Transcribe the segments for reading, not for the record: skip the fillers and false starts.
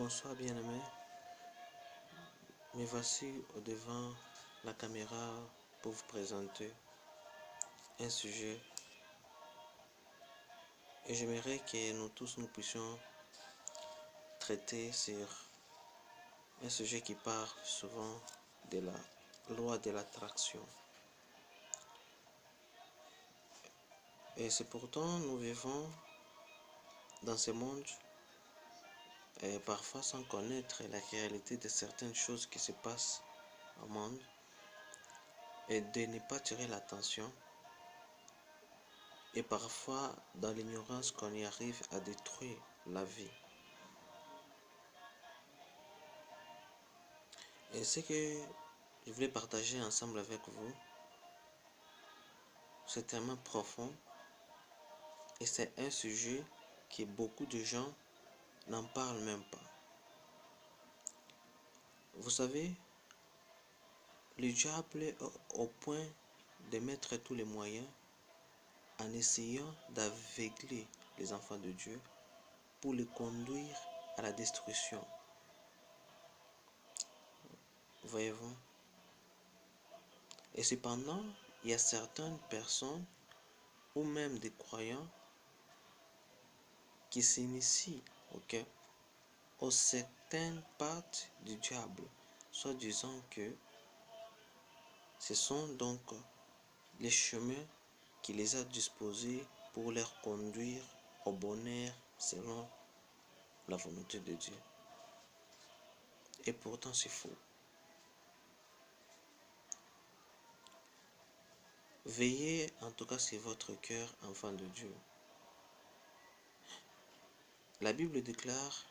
Bonsoir bien-aimés, me voici au devant la caméra pour vous présenter un sujet et j'aimerais que nous tous nous puissions traiter sur un sujet qui parle souvent de la loi de l'attraction. Et c'est pourtant nous vivons dans ce monde et parfois sans connaître la réalité de certaines choses qui se passent au monde et de ne pas tirer l'attention. Et parfois, dans l'ignorance, qu'on y arrive à détruire la vie. Et ce que je voulais partager ensemble avec vous, c'est tellement profond et c'est un sujet que beaucoup de gens n'en parlent même pas. Vous savez, le diable est au point de mettre tous les moyens en essayant d'aveugler les enfants de Dieu pour les conduire à la destruction. Voyez-vous? Et cependant, il y a certaines personnes ou même des croyants qui s'initient aux certaines parties du diable, soit disant que ce sont donc les chemins qu'il les a disposés pour les conduire au bonheur selon la volonté de Dieu. Et pourtant c'est faux. Veillez en tout cas sur votre cœur, enfant de Dieu. La Bible déclare: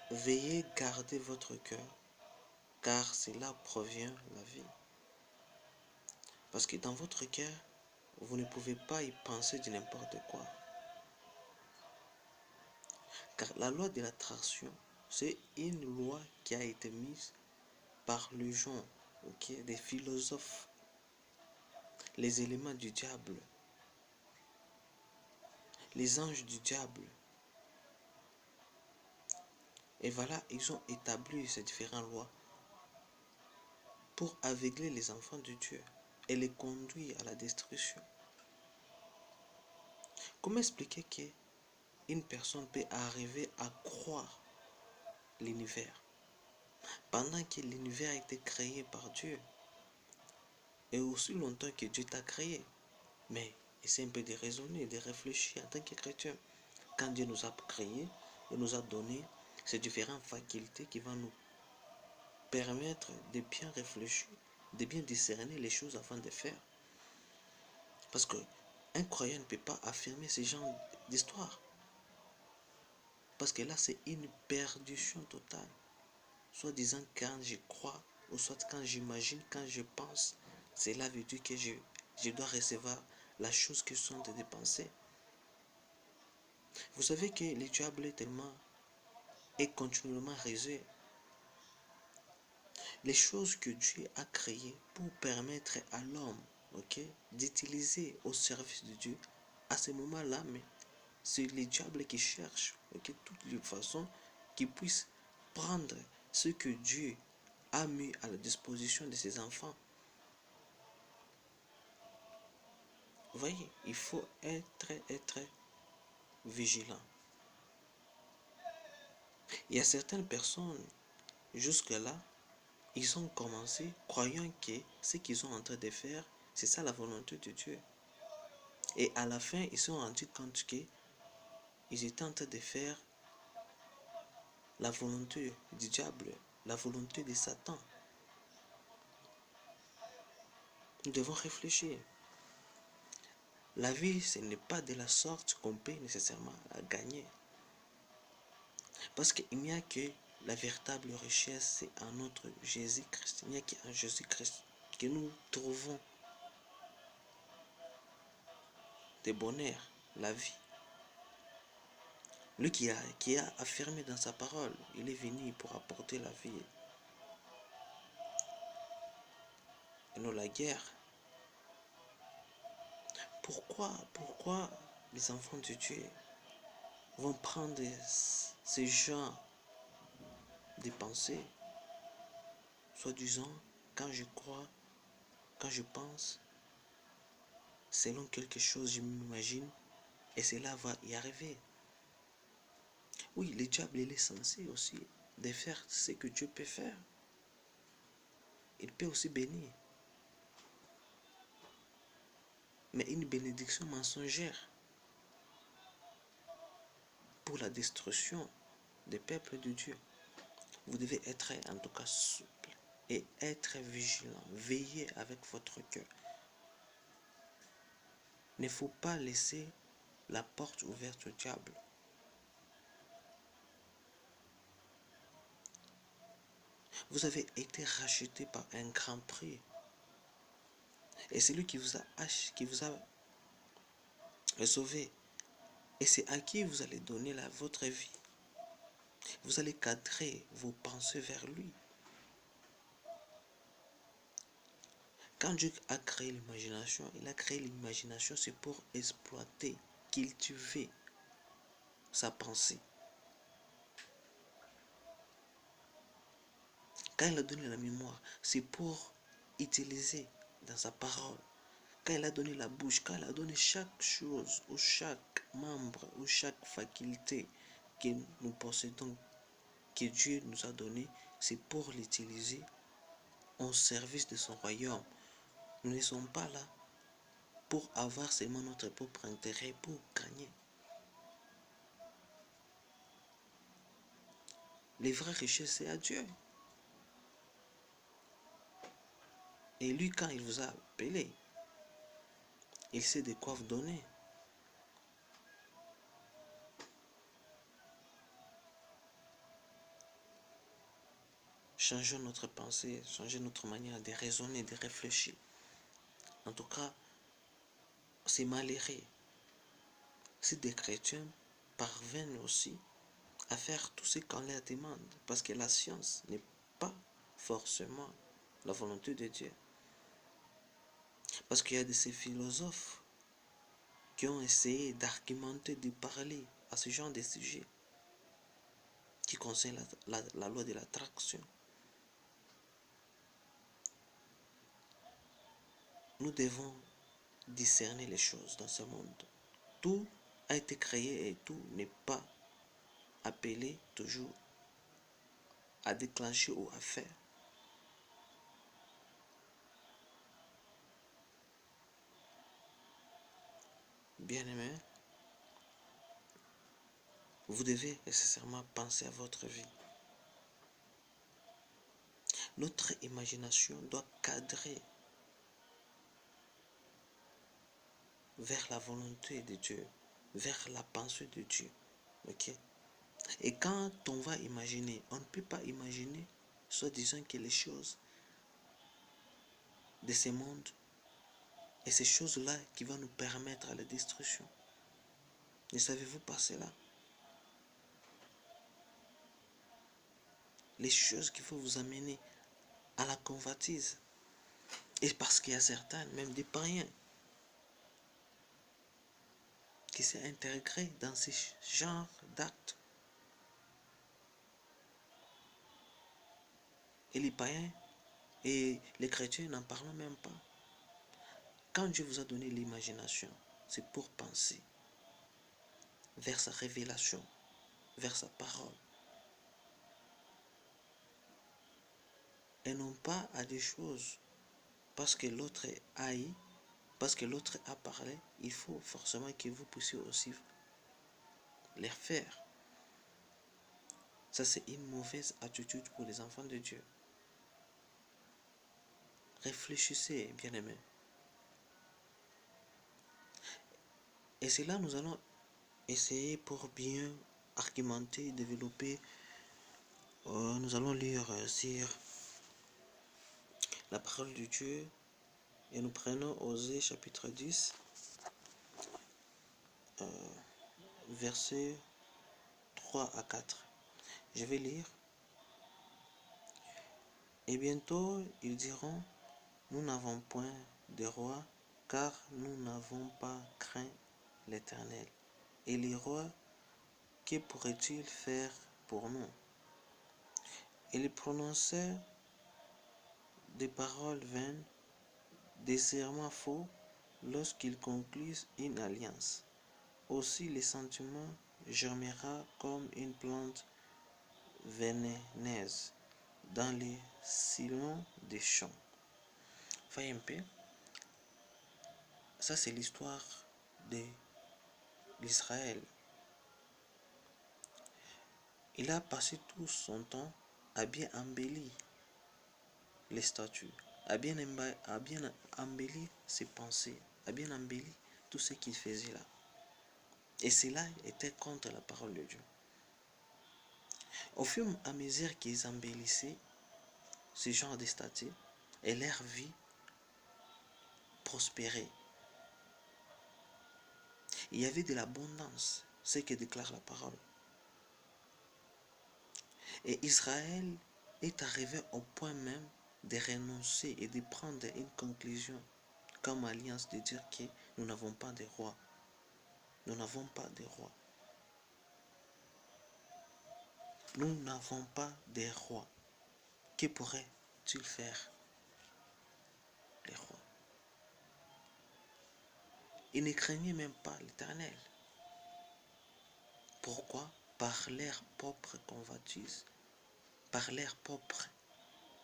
veillez, gardez votre cœur, car c'est là provient la vie. Parce que dans votre cœur, vous ne pouvez pas y penser de n'importe quoi. Car la loi de l'attraction, c'est une loi qui a été mise par les gens, des philosophes, les éléments du diable, les anges du diable. Et voilà, ils ont établi ces différentes lois pour aveugler les enfants de Dieu et les conduire à la destruction. Comment expliquer qu'une personne peut arriver à croire l'univers pendant que l'univers a été créé par Dieu et aussi longtemps que Dieu t'a créé? Mais essaie un peu de raisonner, de réfléchir en tant que chrétien. Quand Dieu nous a créés, il nous a donné ces différentes facultés qui vont nous permettre de bien réfléchir, de bien discerner les choses afin de faire. Parce qu'un croyant ne peut pas affirmer ce genre d'histoire. Parce que là, c'est une perdition totale. Soit disant quand je crois, ou soit quand j'imagine, quand je pense, cela veut dire que je dois recevoir la chose que je suis en train de penser. Vous savez que le diable est continuellement rusé. Les choses que Dieu a créées pour permettre à l'homme d'utiliser au service de Dieu, à ce moment-là, mais c'est le diable qui cherche toutes les façons qu'il puisse prendre ce que Dieu a mis à la disposition de ses enfants. Vous voyez, il faut être vigilant. Il y a certaines personnes, jusque-là, ils ont commencé croyant que ce qu'ils sont en train de faire, c'est ça la volonté de Dieu. Et à la fin, ils se sont rendus compte qu'ils étaient en train de faire la volonté du diable, la volonté de Satan. Nous devons réfléchir. La vie, ce n'est pas de la sorte qu'on peut nécessairement la gagner. Parce qu'il n'y a que la véritable richesse, c'est en notre Jésus-Christ. Il n'y a qu'en Jésus-Christ que nous trouvons le bonheur, la vie. Lui qui a affirmé dans sa parole, il est venu pour apporter la vie et non la guerre. Pourquoi les enfants de Dieu vont prendre ces genres de pensées, soi-disant, quand je crois, quand je pense, selon quelque chose, je m'imagine, et cela va y arriver. Oui, le diable, il est censé aussi de faire ce que Dieu peut faire. Il peut aussi bénir. Mais une bénédiction mensongère pour la destruction des peuples de Dieu. Vous devez être en tout cas souple et être vigilant. Veillez avec votre cœur. Il ne faut pas laisser la porte ouverte au diable. Vous avez été racheté par un grand prix. Et c'est lui qui vous a sauvé. Et c'est à qui vous allez donner votre vie. Vous allez cadrer vos pensées vers lui. Quand Dieu a créé l'imagination, il a créé l'imagination, c'est pour exploiter, cultiver sa pensée. Quand il a donné la mémoire, c'est pour utiliser dans sa parole. Quand il a donné la bouche, quand il a donné chaque chose, ou chaque membre, ou chaque faculté que nous possédons, que Dieu nous a donné, c'est pour l'utiliser au service de son royaume. Nous ne sommes pas là pour avoir seulement notre propre intérêt, pour gagner. Les vraies richesses, c'est à Dieu. Et lui, quand il vous a appelé, il sait de quoi vous donner. Changeons notre pensée, changer notre manière de raisonner, de réfléchir. En tout cas, c'est malheureux si des chrétiens parviennent aussi à faire tout ce qu'on leur demande, parce que la science n'est pas forcément la volonté de Dieu. Parce qu'il y a de ces philosophes qui ont essayé d'argumenter, de parler à ce genre de sujet qui concerne la loi de l'attraction. Nous devons discerner les choses dans ce monde. Tout a été créé et tout n'est pas appelé toujours à déclencher ou à faire. Bien-aimé, vous devez nécessairement penser à votre vie. Notre imagination doit cadrer vers la volonté de Dieu, vers la pensée de Dieu. Ok? Et quand on va imaginer, on ne peut pas imaginer, soit disant que les choses de ce monde et ces choses-là qui vont nous permettre à la destruction. Ne savez-vous pas cela? Les choses qui vont vous amener à la convoitise. Et parce qu'il y a certains, même des païens, qui s'est intégré dans ce genre d'actes. Et les païens et les chrétiens n'en parlent même pas. Quand Dieu vous a donné l'imagination, c'est pour penser vers sa révélation, vers sa parole. Et non pas à des choses parce que l'autre a haï, parce que l'autre a parlé, il faut forcément que vous puissiez aussi les faire. Ça, c'est une mauvaise attitude pour les enfants de Dieu. Réfléchissez, bien-aimés. Et c'est là nous allons essayer pour bien argumenter, développer. Nous allons lire sur la parole de Dieu et nous prenons Osée chapitre 10, versets 3 à 4. Je vais lire. Et bientôt ils diront, nous n'avons point de roi, car nous n'avons pas craint l'Éternel. Et les rois que pourrait-il faire pour nous? Il prononçait des paroles vaines, des serments faux lorsqu'il conclut une alliance. Aussi les sentiments germera comme une plante vénéneuse dans les sillons des champs. Voyez un peu, ça c'est l'histoire d'Israël. Il a passé tout son temps à bien embellir les statues, à bien embellir ses pensées, à bien embellir tout ce qu'il faisait là. Et cela était contre la parole de Dieu. Au fur et à mesure qu'ils embellissaient ce genre de statues, et leur vie prospérait. Il y avait de l'abondance, ce que déclare la parole. Et Israël est arrivé au point même de renoncer et de prendre une conclusion comme alliance de dire que nous n'avons pas de roi. Nous n'avons pas de roi. Nous n'avons pas de roi. Que pourrait-il faire les rois? Ils ne craignaient même pas l'Éternel. Pourquoi? Par leur propre convoitise, par leur propre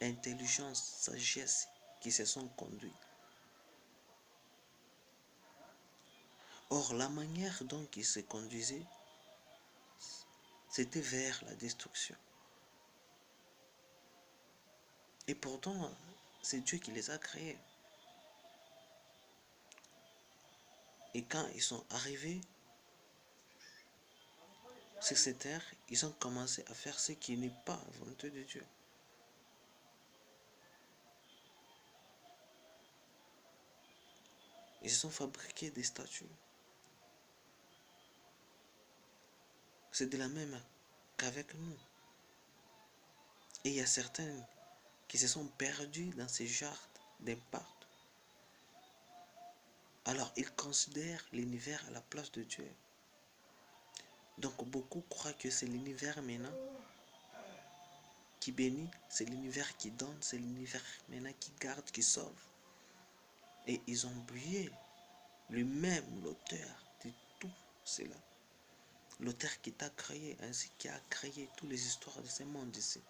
intelligence, sagesse qui se sont conduits. Or, la manière dont ils se conduisaient, c'était vers la destruction. Et pourtant, c'est Dieu qui les a créés. Et quand ils sont arrivés sur cette terre, ils ont commencé à faire ce qui n'est pas la volonté de Dieu. Ils ont fabriqué des statues. C'est de la même qu'avec nous. Et il y a certains qui se sont perdus dans ces jardins d'impact. Alors ils considèrent l'univers à la place de Dieu. Donc beaucoup croient que c'est l'univers maintenant qui bénit, c'est l'univers qui donne, c'est l'univers maintenant qui garde, qui sauve. Et ils ont oublié lui-même, l'auteur de tout cela. L'auteur qui t'a créé, ainsi qui a créé toutes les histoires de ce monde ici.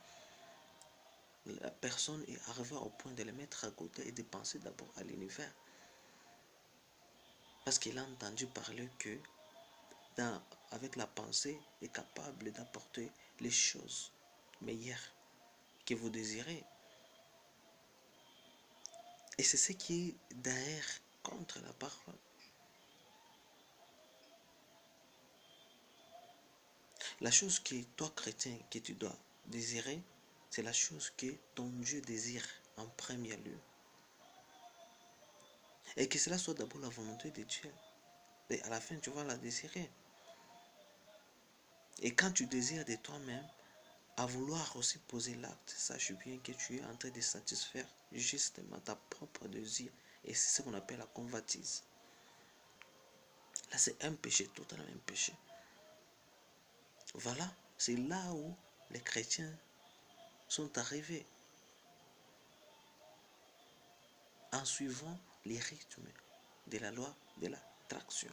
La personne est arrivée au point de les mettre à côté et de penser d'abord à l'univers. Parce qu'il a entendu parler que avec la pensée est capable d'apporter les choses meilleures que vous désirez. Et c'est ce qui est derrière contre la parole. La chose que toi, chrétien, que tu dois désirer, c'est la chose que ton Dieu désire en premier lieu. Et que cela soit d'abord la volonté de Dieu. Et à la fin, tu vas la désirer. Et quand tu désires de toi-même, à vouloir aussi poser l'acte, sache bien que tu es en train de satisfaire justement ta propre désir. Et c'est ce qu'on appelle la convoitise. Là, c'est un péché, totalement un péché. Voilà, c'est là où les chrétiens sont arrivés en suivant les rythmes de la loi de l'attraction.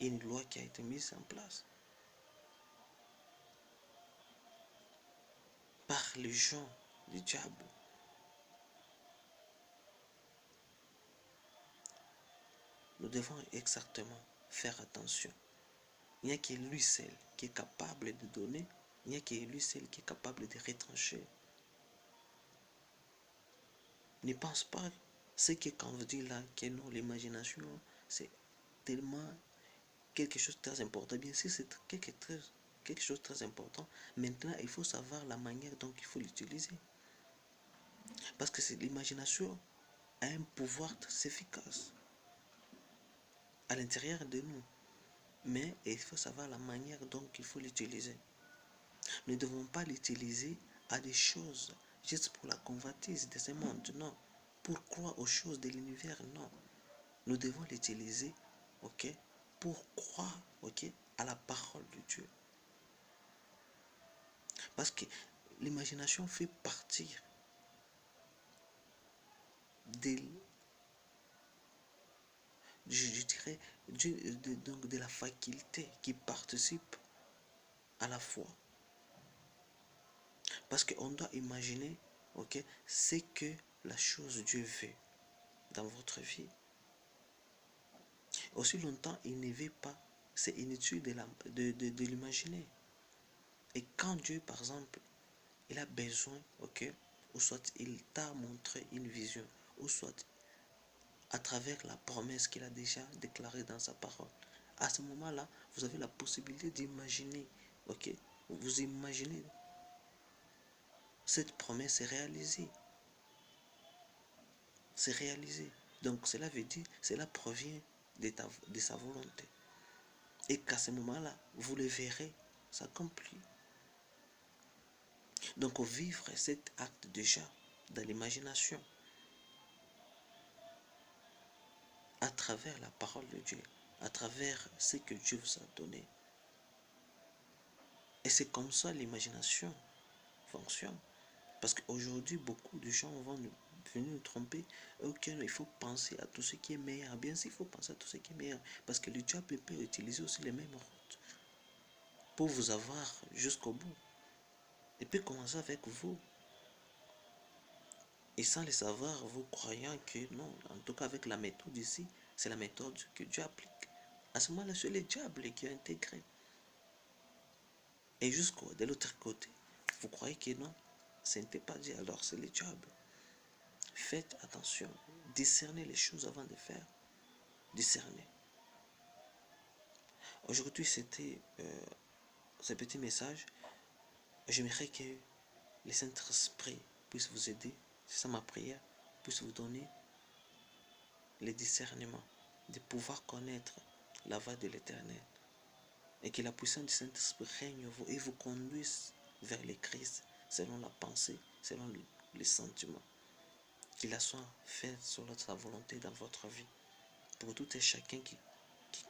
Une loi qui a été mise en place par les gens du diable. Nous devons exactement faire attention. Il n'y a que lui seul qui est capable de donner, il n'y a que lui seul qui est capable de retrancher. Ne pense pas ce que quand vous dites là, que non, l'imagination, c'est tellement quelque chose de très important. Bien sûr, c'est quelque chose de très important. Maintenant, il faut savoir la manière dont il faut l'utiliser. Parce que l'imagination a un pouvoir très efficace à l'intérieur de nous. Mais il faut savoir la manière dont il faut l'utiliser. Nous ne devons pas l'utiliser à des choses juste pour la convoitise de ce monde, non. Pour croire aux choses de l'univers, non. Nous devons l'utiliser, ok, pour croire, ok, à la parole de Dieu. Parce que l'imagination fait partie de, je dirais, donc de la faculté qui participe à la foi. Parce qu'on doit imaginer, ok, c'est que la chose Dieu veut dans votre vie. Aussi longtemps il ne veut pas, c'est inutile de l'imaginer. Et quand Dieu, par exemple, il a besoin, ok, ou soit il t'a montré une vision, ou soit à travers la promesse qu'il a déjà déclarée dans sa parole, à ce moment-là, vous avez la possibilité d'imaginer, ok, vous imaginez cette promesse est réalisée. C'est réalisé. Donc cela veut dire, cela provient de sa volonté. Et qu'à ce moment-là, vous le verrez s'accomplir. Donc vivre cet acte déjà dans l'imagination, à travers la parole de Dieu, à travers ce que Dieu vous a donné. Et c'est comme ça l'imagination fonctionne. Parce qu'aujourd'hui, beaucoup de gens vont venir nous tromper. Ok, il faut penser à tout ce qui est meilleur. Bien sûr, il faut penser à tout ce qui est meilleur. Parce que le diable peut utiliser aussi les mêmes routes pour vous avoir jusqu'au bout. Il peut commencer avec vous. Et sans le savoir, vous croyant que non, en tout cas avec la méthode ici, c'est la méthode que Dieu applique. À ce moment-là, c'est le diable qui a intégré. Et de l'autre côté, vous croyez que non, ce n'était pas Dieu, alors c'est le diable. Faites attention, discernez les choses avant de faire. Discernez. Aujourd'hui, c'était ce petit message. J'aimerais que le Saint-Esprit puisse vous aider. C'est ça ma prière, puisse vous donner le discernement de pouvoir connaître la voie de l'Éternel. Et que la puissance du Saint-Esprit règne en vous et vous conduise vers le Christ selon la pensée, selon les sentiments. Qu'il soit fait selon sa volonté dans votre vie. Pour tout et chacun qui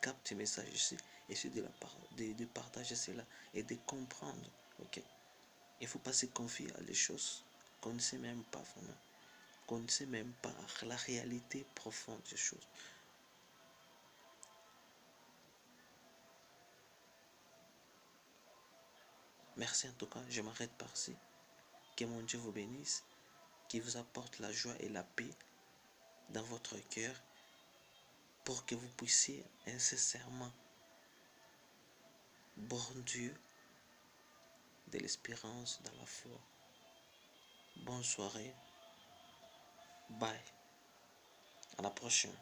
capte ce message ici, essayez de partager cela et de comprendre. Ok? Il ne faut pas se confier à des choses qu'on ne sait même pas vraiment, qu'on ne sait même pas la réalité profonde des choses. Merci en tout cas, je m'arrête par-ci. Que mon Dieu vous bénisse, qu'il vous apporte la joie et la paix dans votre cœur pour que vous puissiez incessamment, bon Dieu, de l'espérance dans la foi. Bonne soirée. Bye. À la prochaine.